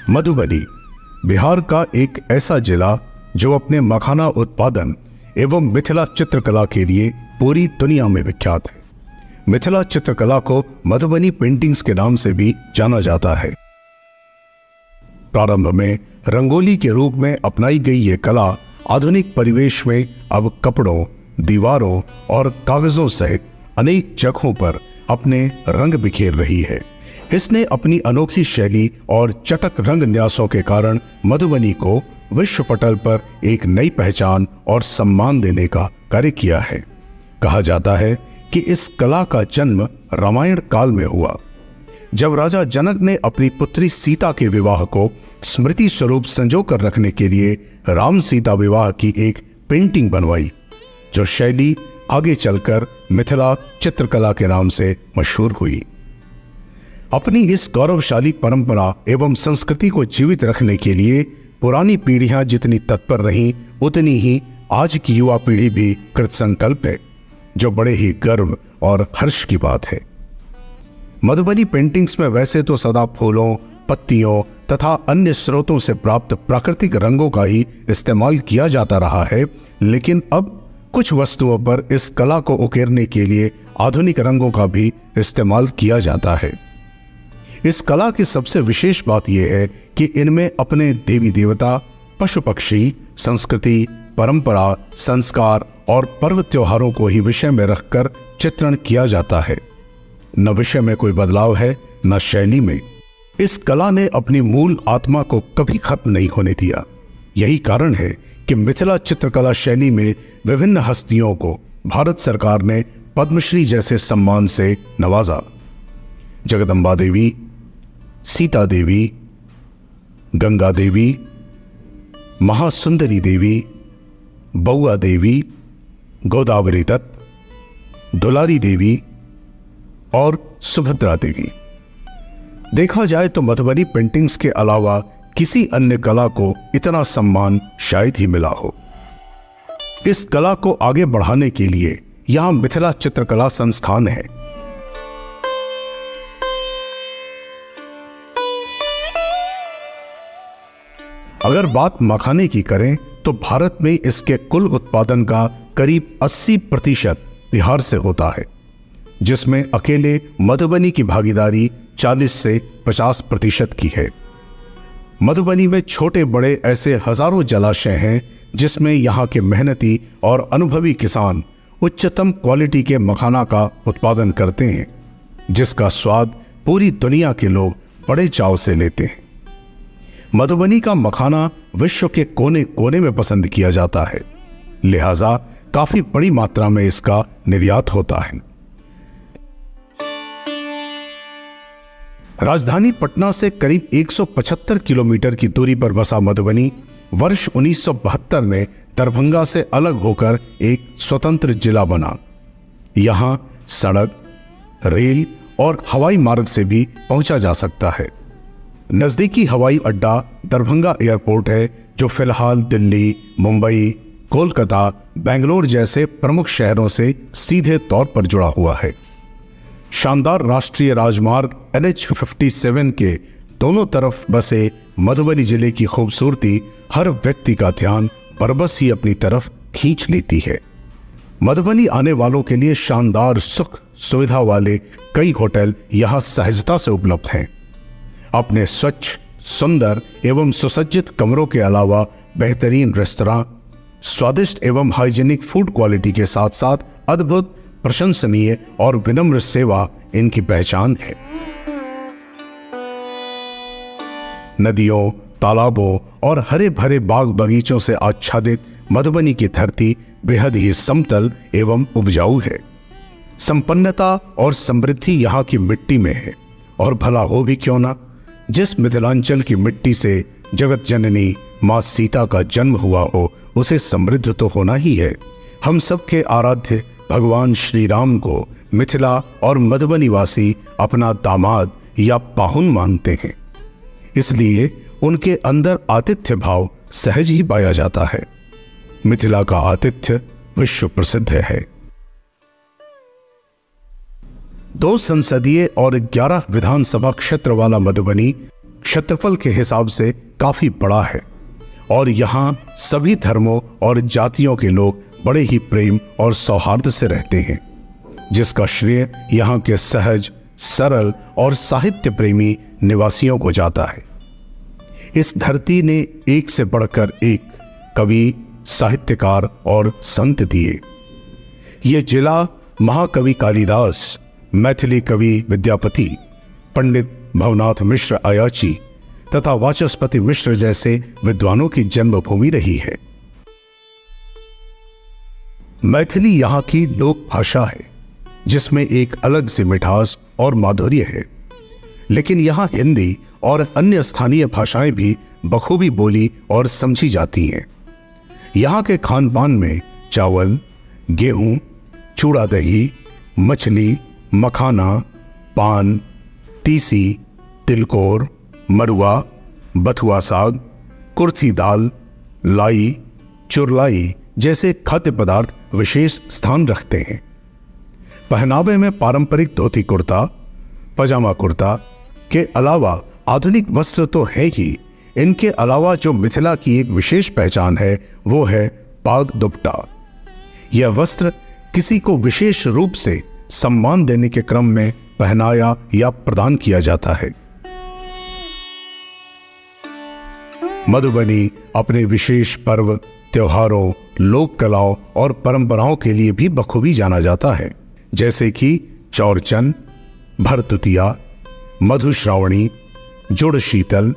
मधुबनी बिहार का एक ऐसा जिला जो अपने मखाना उत्पादन एवं मिथिला चित्रकला के लिए पूरी दुनिया में विख्यात है। मिथिला चित्रकला को मधुबनी पेंटिंग्स के नाम से भी जाना जाता है। प्रारंभ में रंगोली के रूप में अपनाई गई ये कला आधुनिक परिवेश में अब कपड़ों, दीवारों और कागजों सहित अनेक जगहों पर अपने रंग बिखेर रही है। इसने अपनी अनोखी शैली और चटक रंग न्यासों के कारण मधुबनी को विश्व पटल पर एक नई पहचान और सम्मान देने का कार्य किया है। कहा जाता है कि इस कला का जन्म रामायण काल में हुआ, जब राजा जनक ने अपनी पुत्री सीता के विवाह को स्मृति स्वरूप संजो कर रखने के लिए राम सीता विवाह की एक पेंटिंग बनवाई, जो शैली आगे चलकर मिथिला चित्रकला के नाम से मशहूर हुई। अपनी इस गौरवशाली परंपरा एवं संस्कृति को जीवित रखने के लिए पुरानी पीढ़ियां जितनी तत्पर रहीं, उतनी ही आज की युवा पीढ़ी भी कृतसंकल्प है, जो बड़े ही गर्व और हर्ष की बात है। मधुबनी पेंटिंग्स में वैसे तो सदा फूलों, पत्तियों तथा अन्य स्रोतों से प्राप्त प्राकृतिक रंगों का ही इस्तेमाल किया जाता रहा है, लेकिन अब कुछ वस्तुओं पर इस कला को उकेरने के लिए आधुनिक रंगों का भी इस्तेमाल किया जाता है। इस कला की सबसे विशेष बात यह है कि इनमें अपने देवी देवता, पशु पक्षी, संस्कृति, परंपरा, संस्कार और पर्व त्योहारों को ही विषय में रखकर चित्रण किया जाता है। न विषय में कोई बदलाव है, न शैली में। इस कला ने अपनी मूल आत्मा को कभी खत्म नहीं होने दिया। यही कारण है कि मिथिला चित्रकला शैली में विभिन्न हस्तियों को भारत सरकार ने पद्मश्री जैसे सम्मान से नवाजा। जगदम्बा देवी, सीता देवी, गंगा देवी, महासुंदरी देवी, बउआ देवी, गोदावरी दत्त, दुलारी देवी और सुभद्रा देवी। देखा जाए तो मधुबनी पेंटिंग्स के अलावा किसी अन्य कला को इतना सम्मान शायद ही मिला हो। इस कला को आगे बढ़ाने के लिए यहां मिथिला चित्रकला संस्थान है। अगर बात मखाने की करें तो भारत में इसके कुल उत्पादन का करीब 80% बिहार से होता है, जिसमें अकेले मधुबनी की भागीदारी 40 से 50% की है। मधुबनी में छोटे बड़े ऐसे हजारों जलाशय हैं, जिसमें यहाँ के मेहनती और अनुभवी किसान उच्चतम क्वालिटी के मखाना का उत्पादन करते हैं, जिसका स्वाद पूरी दुनिया के लोग बड़े चाव से लेते हैं। मधुबनी का मखाना विश्व के कोने कोने में पसंद किया जाता है, लिहाजा काफी बड़ी मात्रा में इसका निर्यात होता है। राजधानी पटना से करीब 175 किलोमीटर की दूरी पर बसा मधुबनी वर्ष 1972 में दरभंगा से अलग होकर एक स्वतंत्र जिला बना। यहां सड़क, रेल और हवाई मार्ग से भी पहुंचा जा सकता है। नजदीकी हवाई अड्डा दरभंगा एयरपोर्ट है, जो फिलहाल दिल्ली, मुंबई, कोलकाता, बेंगलोर जैसे प्रमुख शहरों से सीधे तौर पर जुड़ा हुआ है। शानदार राष्ट्रीय राजमार्ग NH57 के दोनों तरफ बसे मधुबनी जिले की खूबसूरती हर व्यक्ति का ध्यान बरबस ही अपनी तरफ खींच लेती है। मधुबनी आने वालों के लिए शानदार सुख सुविधा वाले कई होटल यहां सहजता से उपलब्ध हैं। अपने स्वच्छ, सुंदर एवं सुसज्जित कमरों के अलावा बेहतरीन रेस्तरां, स्वादिष्ट एवं हाइजीनिक फूड क्वालिटी के साथ साथ अद्भुत, प्रशंसनीय और विनम्र सेवा इनकी पहचान है। नदियों, तालाबों और हरे भरे बाग बगीचों से आच्छादित मधुबनी की धरती बेहद ही समतल एवं उपजाऊ है। संपन्नता और समृद्धि यहाँ की मिट्टी में है, और भला हो भी क्यों ना। जिस मिथिलांचल की मिट्टी से जगत जननी मां सीता का जन्म हुआ हो, उसे समृद्ध तो होना ही है। हम सबके आराध्य भगवान श्री राम को मिथिला और मधुबनी वासी अपना दामाद या पाहुन मानते हैं, इसलिए उनके अंदर आतिथ्य भाव सहज ही पाया जाता है। मिथिला का आतिथ्य विश्व प्रसिद्ध है। 2 संसदीय और 11 विधानसभा क्षेत्र वाला मधुबनी क्षेत्रफल के हिसाब से काफी बड़ा है और यहाँ सभी धर्मों और जातियों के लोग बड़े ही प्रेम और सौहार्द से रहते हैं, जिसका श्रेय यहाँ के सहज, सरल और साहित्य प्रेमी निवासियों को जाता है। इस धरती ने एक से बढ़कर एक कवि, साहित्यकार और संत दिए। ये जिला महाकवि कालिदास, मैथिली कवि विद्यापति, पंडित भवनाथ मिश्र अयाची तथा वाचस्पति मिश्र जैसे विद्वानों की जन्मभूमि रही है। मैथिली यहाँ की लोक भाषा है, जिसमें एक अलग सी मिठास और माधुर्य है, लेकिन यहाँ हिंदी और अन्य स्थानीय भाषाएं भी बखूबी बोली और समझी जाती हैं। यहाँ के खान पान में चावल, गेहूं, चूड़ा दही, मछली, मखाना, पान, तीसी, तिलकोर, मरुआ, बथुआ साग, कुर्थी दाल, लाई, चुरलाई जैसे खाद्य पदार्थ विशेष स्थान रखते हैं। पहनावे में पारंपरिक धोती कुर्ता, पजामा कुर्ता के अलावा आधुनिक वस्त्र तो है ही, इनके अलावा जो मिथिला की एक विशेष पहचान है वो है पाग दुपट्टा। यह वस्त्र किसी को विशेष रूप से सम्मान देने के क्रम में पहनाया या प्रदान किया जाता है। मधुबनी अपने विशेष पर्व, त्योहारों, लोक कलाओं और परंपराओं के लिए भी बखूबी जाना जाता है, जैसे कि चौरचन, भरतुतिया, मधुश्रावणी, जुड़ शीतल,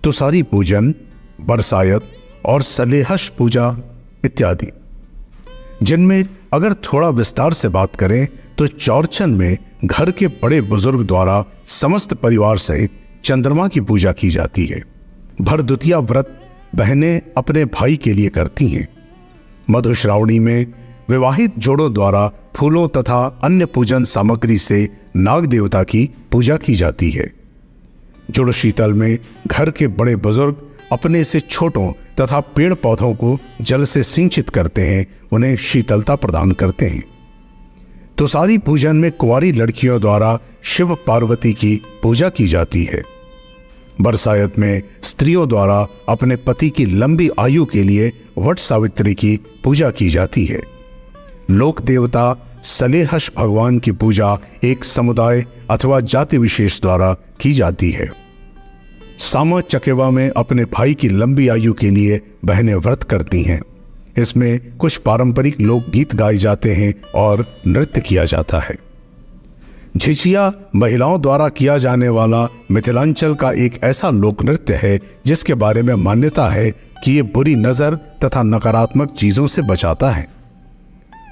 तुसारी पूजन, बरसायत और सलेहश पूजा इत्यादि। जिनमें अगर थोड़ा विस्तार से बात करें तो चौरचन में घर के बड़े बुजुर्ग द्वारा समस्त परिवार सहित चंद्रमा की पूजा की जाती है। भरदुतिया व्रत बहनें अपने भाई के लिए करती हैं। मधुश्रावणी में विवाहित जोड़ों द्वारा फूलों तथा अन्य पूजन सामग्री से नाग देवता की पूजा की जाती है। जुड़ शीतल में घर के बड़े बुजुर्ग अपने से छोटों तथा पेड़ पौधों को जल से सिंचित करते हैं, उन्हें शीतलता प्रदान करते हैं। तुसारी पूजन में कुंवारी लड़कियों द्वारा शिव पार्वती की पूजा की जाती है। बरसायत में स्त्रियों द्वारा अपने पति की लंबी आयु के लिए वट सावित्री की पूजा की जाती है। लोक देवता सलेहश भगवान की पूजा एक समुदाय अथवा जाति विशेष द्वारा की जाती है। सामा चकेवा में अपने भाई की लंबी आयु के लिए बहनें व्रत करती हैं। इसमें कुछ पारंपरिक लोकगीत गाए जाते हैं और नृत्य किया जाता है। झिझिया महिलाओं द्वारा किया जाने वाला मिथिलांचल का एक ऐसा लोक नृत्य है जिसके बारे में मान्यता है कि ये बुरी नजर तथा नकारात्मक चीजों से बचाता है।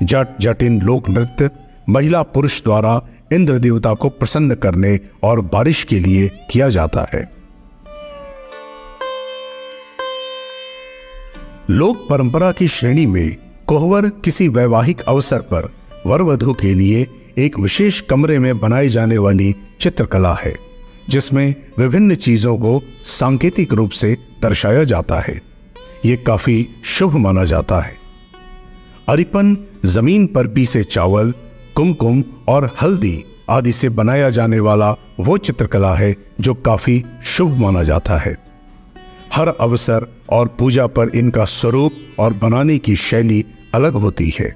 जट जटिन लोक नृत्य महिला पुरुष द्वारा इंद्र देवता को प्रसन्न करने और बारिश के लिए किया जाता है। लोक परंपरा की श्रेणी में कोहवर किसी वैवाहिक अवसर पर वर वधू के लिए एक विशेष कमरे में बनाई जाने वाली चित्रकला है, जिसमें विभिन्न चीजों को सांकेतिक रूप से दर्शाया जाता है। ये काफी शुभ माना जाता है। अरिपन जमीन पर पीसे चावल, कुमकुम और हल्दी आदि से बनाया जाने वाला वो चित्रकला है जो काफी शुभ माना जाता है। हर अवसर और पूजा पर इनका स्वरूप और बनाने की शैली अलग होती है।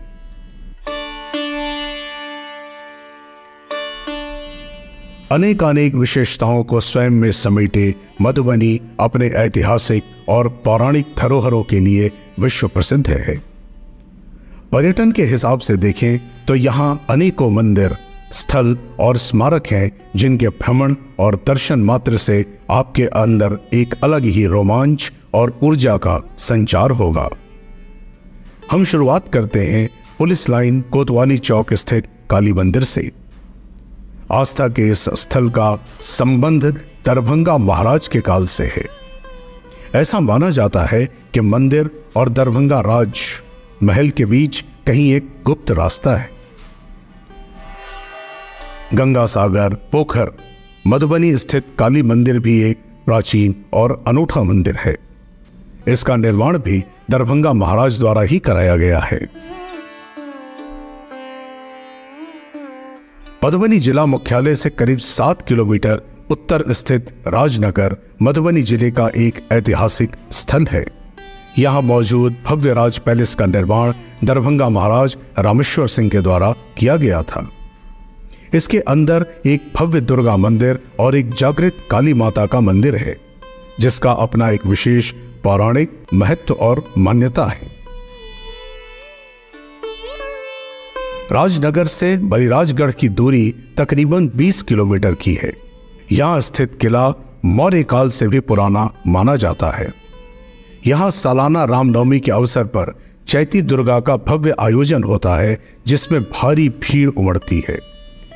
अनेकानेक विशेषताओं को स्वयं में समेटे मधुबनी अपने ऐतिहासिक और पौराणिक धरोहरों के लिए विश्व प्रसिद्ध है। पर्यटन के हिसाब से देखें तो यहाँ अनेकों मंदिर, स्थल और स्मारक हैं जिनके भ्रमण और दर्शन मात्र से आपके अंदर एक अलग ही रोमांच और ऊर्जा का संचार होगा। हम शुरुआत करते हैं पुलिस लाइन कोतवाली चौक स्थित काली मंदिर से। आस्था के इस स्थल का संबंध दरभंगा महाराज के काल से है। ऐसा माना जाता है कि मंदिर और दरभंगा राज महल के बीच कहीं एक गुप्त रास्ता है। गंगा सागर, पोखर, मधुबनी स्थित काली मंदिर भी एक प्राचीन और अनूठा मंदिर है। इसका निर्माण भी दरभंगा महाराज द्वारा ही कराया गया है। मधुबनी जिला मुख्यालय से करीब 7 किलोमीटर उत्तर स्थित राजनगर मधुबनी जिले का एक ऐतिहासिक स्थल है। यहाँ मौजूद भव्य राज पैलेस का निर्माण दरभंगा महाराज रामेश्वर सिंह के द्वारा किया गया था। इसके अंदर एक भव्य दुर्गा मंदिर और एक जागृत काली माता का मंदिर है, जिसका अपना एक विशेष पौराणिक महत्व और मान्यता है। राजनगर से बलिराजगढ़ की दूरी तकरीबन 20 किलोमीटर की है। यहाँ स्थित किला मौर्य काल से भी पुराना माना जाता है। यहाँ सालाना रामनवमी के अवसर पर चैती दुर्गा का भव्य आयोजन होता है, जिसमें भारी भीड़ उमड़ती है।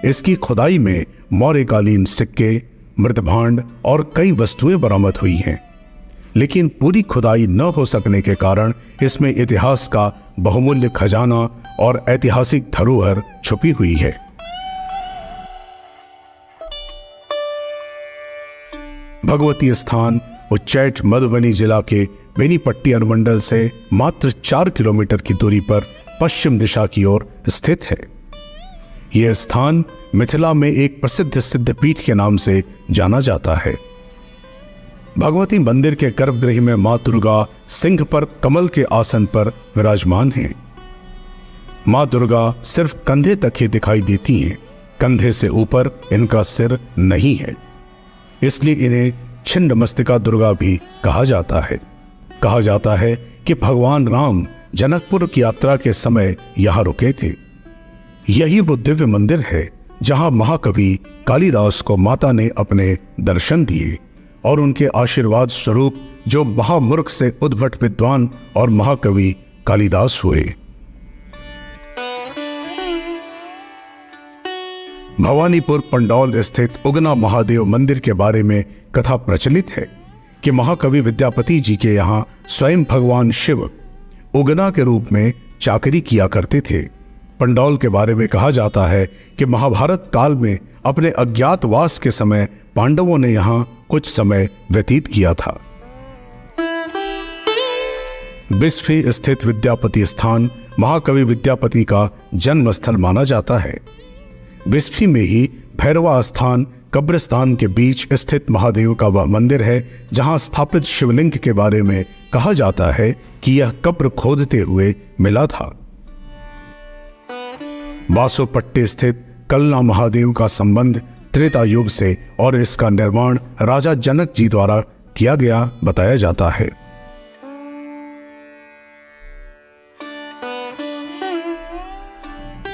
इसकी खुदाई में मौर्यकालीन सिक्के, मृतभांड और कई वस्तुएं बरामद हुई हैं, लेकिन पूरी खुदाई न हो सकने के कारण इसमें इतिहास का बहुमूल्य खजाना और ऐतिहासिक धरोहर छुपी हुई है। भगवती स्थान उच्चैठ मधुबनी जिला के बेनीपट्टी अनुमंडल से मात्र 4 किलोमीटर की दूरी पर पश्चिम दिशा की ओर स्थित है। यह स्थान मिथिला में एक प्रसिद्ध सिद्धपीठ के नाम से जाना जाता है। भगवती मंदिर के गर्भगृह में मां दुर्गा सिंह पर कमल के आसन पर विराजमान हैं। मां दुर्गा सिर्फ कंधे तक ही दिखाई देती हैं, कंधे से ऊपर इनका सिर नहीं है, इसलिए इन्हें छिन्नमस्तिका दुर्गा भी कहा जाता है। कहा जाता है कि भगवान राम जनकपुर की यात्रा के समय यहां रुके थे। यही वो दिव्य मंदिर है जहां महाकवि कालिदास को माता ने अपने दर्शन दिए और उनके आशीर्वाद स्वरूप जो महामूर्ख से उद्भट विद्वान और महाकवि कालिदास हुए। भवानीपुर पंडौल स्थित उगना महादेव मंदिर के बारे में कथा प्रचलित है कि महाकवि विद्यापति जी के यहाँ स्वयं भगवान शिव उगना के रूप में चाकरी किया करते थे। पंडौल के बारे में कहा जाता है कि महाभारत काल में अपने अज्ञातवास के समय पांडवों ने यहाँ कुछ समय व्यतीत किया था। बिस्फी स्थित विद्यापति स्थान महाकवि विद्यापति का जन्म स्थल माना जाता है। बिस्फी में ही भैरवा स्थान कब्रिस्तान के बीच स्थित महादेव का वह मंदिर है जहां स्थापित शिवलिंग के बारे में कहा जाता है कि यह कब्र खोदते हुए मिला था। बासोपट्टी स्थित कलना महादेव का संबंध त्रेता युग से और इसका निर्माण राजा जनक जी द्वारा किया गया बताया जाता है।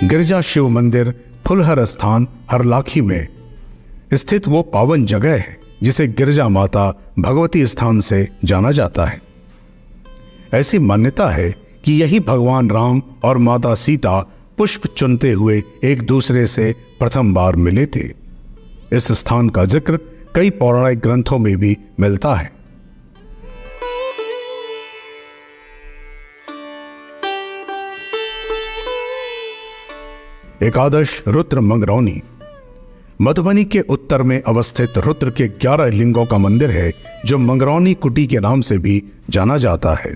गिरजा शिव मंदिर फुलहर स्थान हरलाखी में स्थित वो पावन जगह है जिसे गिरजा माता भगवती स्थान से जाना जाता है। ऐसी मान्यता है कि यही भगवान राम और माता सीता पुष्प चुनते हुए एक दूसरे से प्रथम बार मिले थे। इस स्थान का जिक्र कई पौराणिक ग्रंथों में भी मिलता है। एकादश रुद्र मंगरौनी मधुबनी के उत्तर में अवस्थित रुद्र के 11 लिंगों का मंदिर है जो मंगरौनी कुटी के नाम से भी जाना जाता है।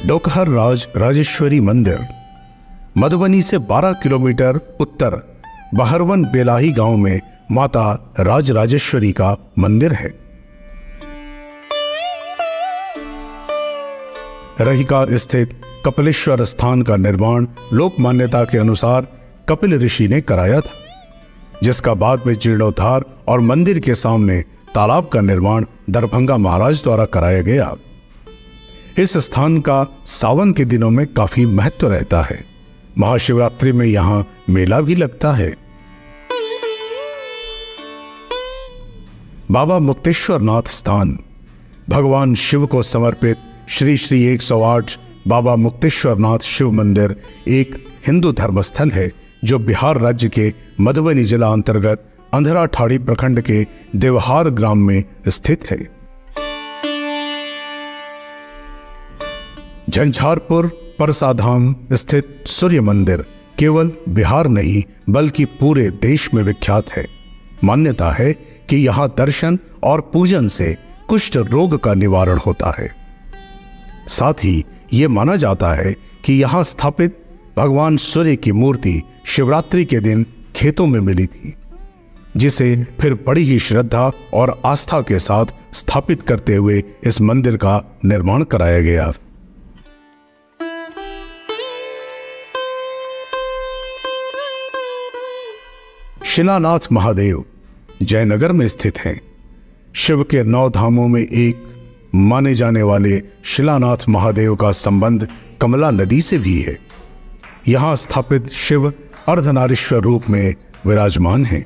डोकहर राज राजेश्वरी मंदिर मधुबनी से 12 किलोमीटर उत्तर बहरवन बेलाही गांव में माता राज राजेश्वरी का मंदिर है। रहिका स्थित कपिलेश्वर स्थान का निर्माण लोक मान्यता के अनुसार कपिल ऋषि ने कराया था, जिसका बाद में जीर्णोद्धार और मंदिर के सामने तालाब का निर्माण दरभंगा महाराज द्वारा कराया गया। इस स्थान का सावन के दिनों में काफी महत्व रहता है। महाशिवरात्रि में यहां मेला भी लगता है। बाबा मुक्तेश्वर नाथ स्थान भगवान शिव को समर्पित श्री श्री 108 बाबा मुक्तेश्वर नाथ शिव मंदिर एक हिंदू धर्मस्थल है जो बिहार राज्य के मधुबनी जिला अंतर्गत अंधरा ठाड़ी प्रखंड के देवहार ग्राम में स्थित है। झंझारपुर परसाधाम स्थित सूर्य मंदिर केवल बिहार नहीं बल्कि पूरे देश में विख्यात है। मान्यता है कि यहां दर्शन और पूजन से कुष्ठ रोग का निवारण होता है। साथ ही ये माना जाता है कि यहां स्थापित भगवान सूर्य की मूर्ति शिवरात्रि के दिन खेतों में मिली थी, जिसे फिर बड़ी ही श्रद्धा और आस्था के साथ स्थापित करते हुए इस मंदिर का निर्माण कराया गया। शिलानाथ महादेव जयनगर में स्थित हैं। शिव के 9 धामों में एक माने जाने वाले शिलानाथ महादेव का संबंध कमला नदी से भी है। यहां स्थापित शिव अर्धनारीश्वर रूप में विराजमान हैं।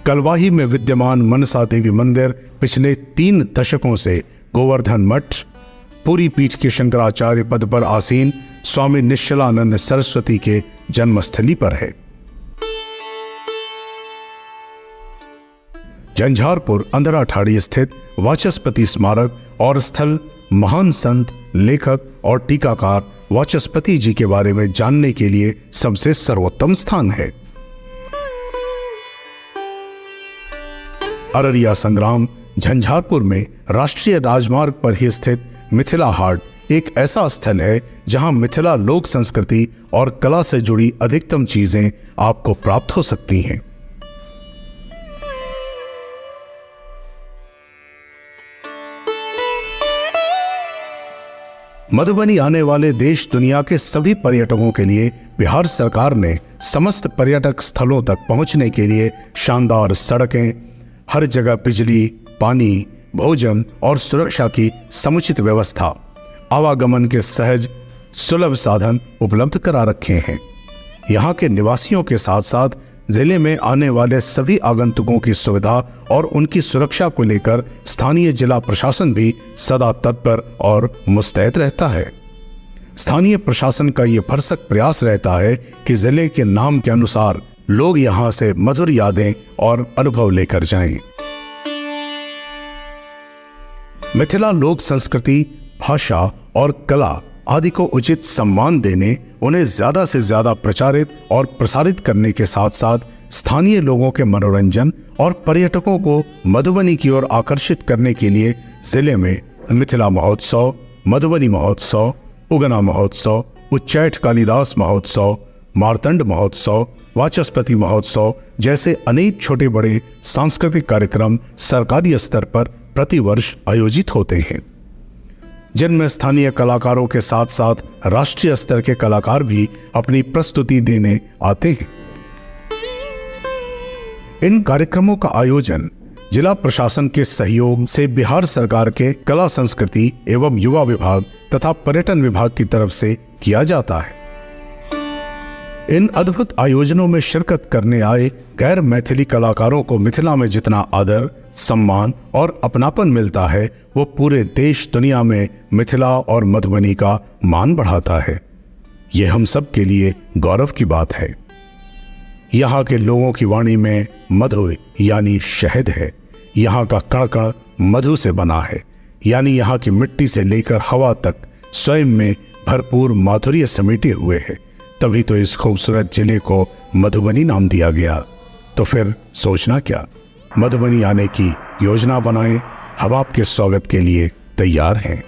कलवाही में विद्यमान मनसा देवी मंदिर पिछले 3 दशकों से गोवर्धन मठ, पूरी पीठ के शंकराचार्य पद पर आसीन स्वामी निश्चलानंद सरस्वती के जन्मस्थली पर है। झंझारपुर अंधराठाड़ी स्थित वाचस्पति स्मारक और स्थल महान संत, लेखक और टीकाकार वाचस्पति जी के बारे में जानने के लिए सबसे सर्वोत्तम स्थान है। अररिया संग्राम झंझारपुर में राष्ट्रीय राजमार्ग पर ही स्थित मिथिला हाट एक ऐसा स्थल है जहां मिथिला लोक संस्कृति और कला से जुड़ी अधिकतम चीजें आपको प्राप्त हो सकती हैं। मधुबनी आने वाले देश दुनिया के सभी पर्यटकों के लिए बिहार सरकार ने समस्त पर्यटक स्थलों तक पहुंचने के लिए शानदार सड़कें, हर जगह बिजली, पानी, भोजन और सुरक्षा की समुचित व्यवस्था, आवागमन के सहज सुलभ साधन उपलब्ध करा रखे हैं। यहाँ के निवासियों के साथ साथ जिले में आने वाले सभी आगंतुकों की सुविधा और उनकी सुरक्षा को लेकर स्थानीय जिला प्रशासन भी सदा तत्पर और मुस्तैद रहता है। स्थानीय प्रशासन का ये भरसक प्रयास रहता है कि जिले के नाम के अनुसार लोग यहाँ से मधुर यादें और अनुभव लेकर जाएं। मिथिला लोक संस्कृति, भाषा और कला आदि को उचित सम्मान देने, उन्हें ज्यादा से ज्यादा प्रचारित और प्रसारित करने के साथ साथ स्थानीय लोगों के मनोरंजन और पर्यटकों को मधुबनी की ओर आकर्षित करने के लिए जिले में मिथिला महोत्सव, मधुबनी महोत्सव, उगना महोत्सव, उच्चैठ कालिदास महोत्सव, मार्तंड महोत्सव, वाचस्पति महोत्सव जैसे अनेक छोटे बड़े सांस्कृतिक कार्यक्रम सरकारी स्तर पर प्रतिवर्ष आयोजित होते हैं, जिनमें स्थानीय कलाकारों के साथ साथ राष्ट्रीय स्तर के कलाकार भी अपनी प्रस्तुति देने आते हैं। इन कार्यक्रमों का आयोजन जिला प्रशासन के सहयोग से बिहार सरकार के कला संस्कृति एवं युवा विभाग तथा पर्यटन विभाग की तरफ से किया जाता है। इन अद्भुत आयोजनों में शिरकत करने आए गैर मैथिली कलाकारों को मिथिला में जितना आदर, सम्मान और अपनापन मिलता है, वो पूरे देश दुनिया में मिथिला और मधुबनी का मान बढ़ाता है। ये हम सब के लिए गौरव की बात है। यहाँ के लोगों की वाणी में मधु यानी शहद है। यहाँ का कण कण मधु से बना है, यानी यहाँ की मिट्टी से लेकर हवा तक स्वयं में भरपूर माधुर्य समेटे हुए है। तभी तो इस खूबसूरत जिले को मधुबनी नाम दिया गया। तो फिर सोचना क्या, मधुबनी आने की योजना बनाएं। हम आपके स्वागत के लिए तैयार हैं।